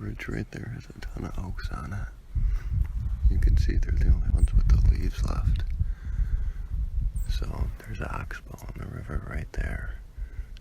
ridge right there has a ton of oaks on it. You can see they're the only ones with the leaves left. So there's an oxbow on the river right there.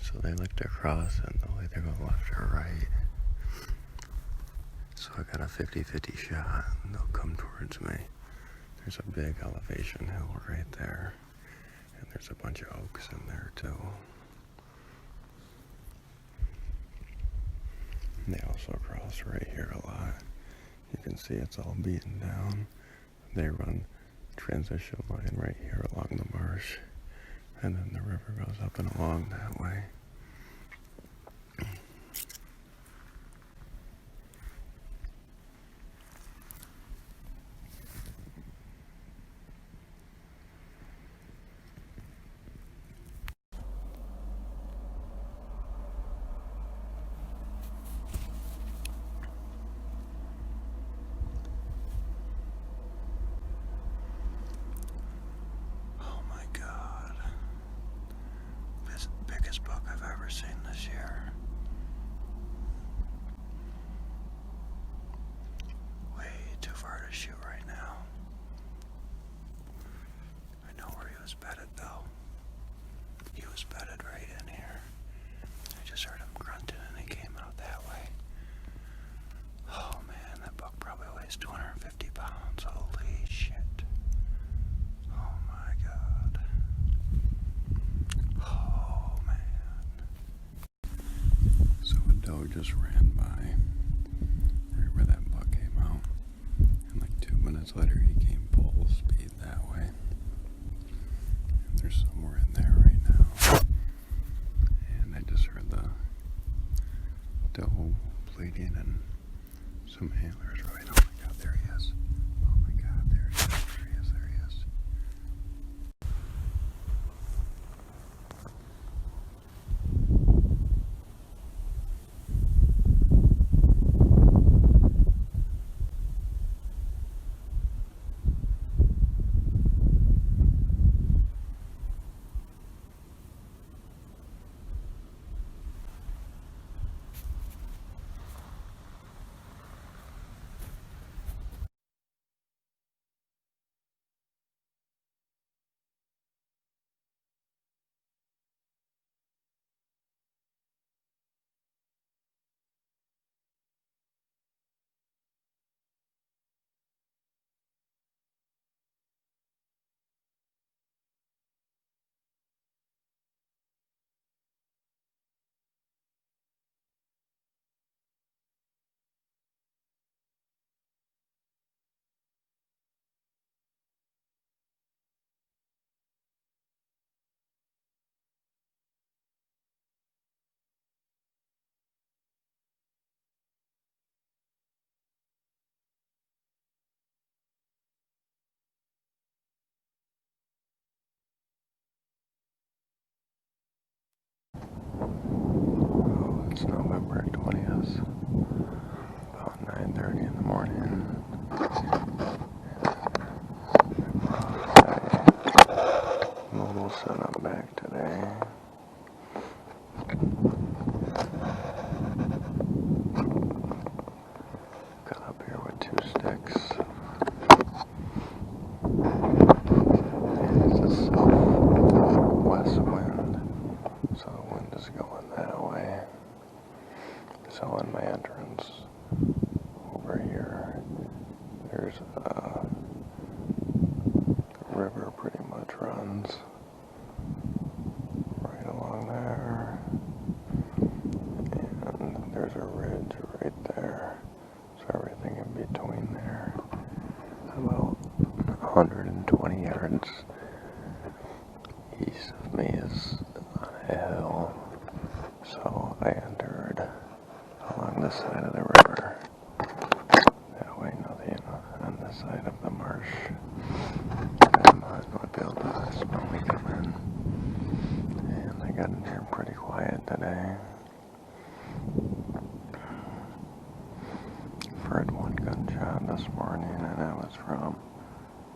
So they look to cross and they'll either go left or right. So I got a 50-50 shot and they'll come towards me. There's a big elevation hill right there. And there's a bunch of oaks in there too. And they also cross right here a lot. You can see it's all beaten down. They run transition line right here along the marsh. And then the river goes up and along that way. Biggest buck I've ever seen this year. Way too far to shoot right now. I know where he was bedded though. He was bedded right in here. I just heard him grunting and he came out that way. Oh man, that buck probably weighs 250 pounds. Holy shit. Oh my god. Oh man. So a doe just ran by right where that buck came out. And like 2 minutes later he came full speed that way. And there's somewhere in there right now. And I just heard the doe bleeding and some antlers right. Oh my god, there he is. Oh my god, there he is. There he is. There he is. It's November 20th, about 9:30 in the morning. Mobile set up back today. Got up here with 2 sticks. And it's a southwest wind, so the wind is going that way. So in my entrance over here, there's a river pretty much runs right along there, and there's a ridge right there, so everything in between there, about 120 yards east of me is on a hill, so I entered along this side of the river. That way nothing on this side of the marsh. I might be able to smell me come in. And I got in here pretty quiet today. Heard 1 gunshot this morning and that was from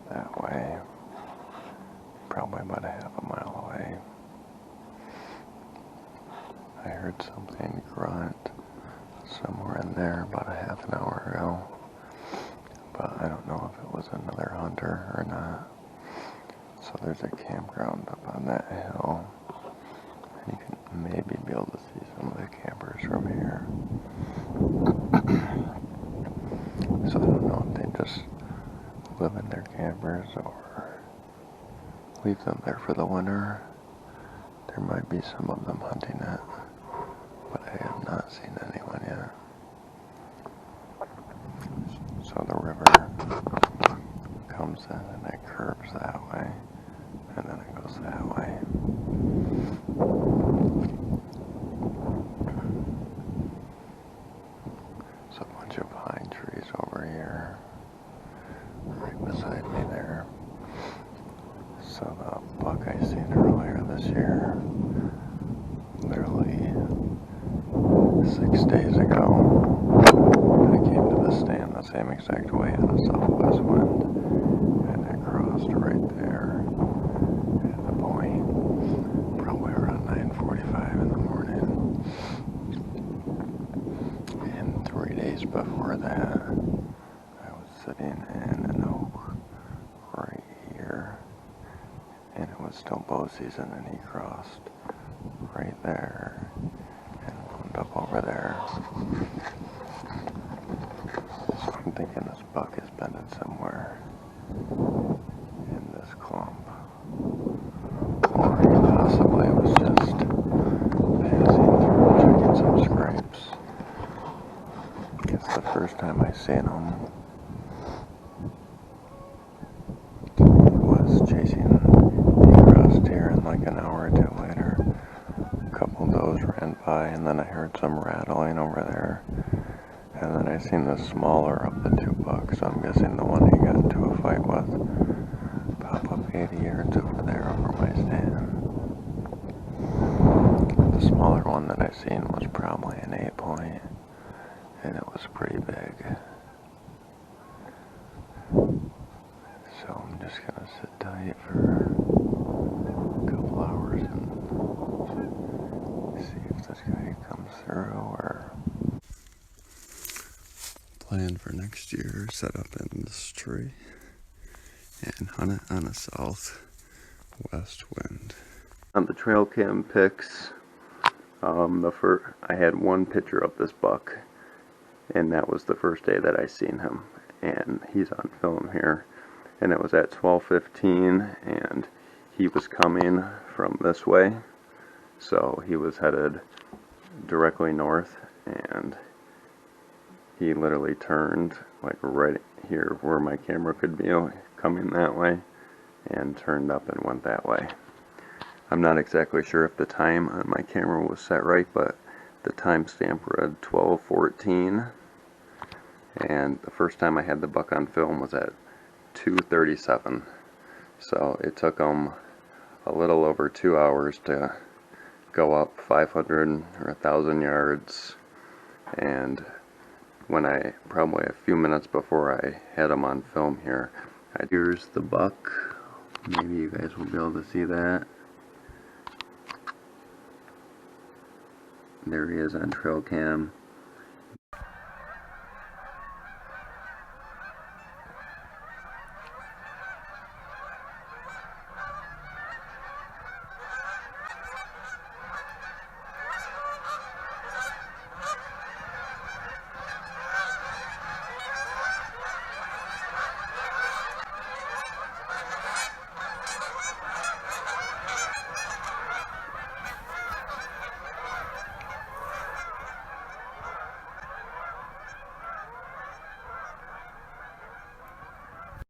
that way. Probably about a half a mile away. I heard something grunt somewhere in there about a half an hour ago, but I don't know if it was another hunter or not. So there's a campground up on that hill, and you can maybe be able to see some of the campers from here. So I don't know if they just live in their campers or leave them there for the winter. There might be some of them hunting it, but I have not seen anyone yet. So the river comes in and it curves that way, and then it goes that way. There's a bunch of pine trees over here, right beside me there. So the buck I seen earlier this year, literally 6 days ago, I came to the stand the same exact way on a southwest wind, and it crossed right there at the point, probably around 9:45 in the morning. And 3 days before that, I was sitting in an oak right here, and it was still bow season, and he crossed right there and wound up over there. So I'm thinking this buck has been in somewhere in this clump, or possibly it was just passing through checking some scrapes. It's the first time I seen him. He was chasing, he crossed here, and like an hour or two later, a couple of those ran by, and then I heard some rattling over there. And then I seen the smaller of the two bucks, so I'm guessing the one he got into a fight with, pop up 80 yards over there over my stand. The smaller one that I seen was probably an 8-point, and it was pretty big. So I'm just gonna sit tight for a couple hours and see if this guy comes through, or plan for next year, set up in this tree and hunt it on a southwest wind. On the trail cam pics, I had one picture of this buck, and that was the first day that I seen him, and he's on film here, and it was at 12:15, and he was coming from this way, so he was headed directly north, and he literally turned like right here where my camera could be coming that way, and turned up and went that way. I'm not exactly sure if the time on my camera was set right, but the timestamp read 12:14, and the first time I had the buck on film was at 2:37. So it took him a little over 2 hours to go up 500 or 1,000 yards, and when probably a few minutes before I had him on film here, here's the buck. Maybe you guys will be able to see that. There he is on trail cam.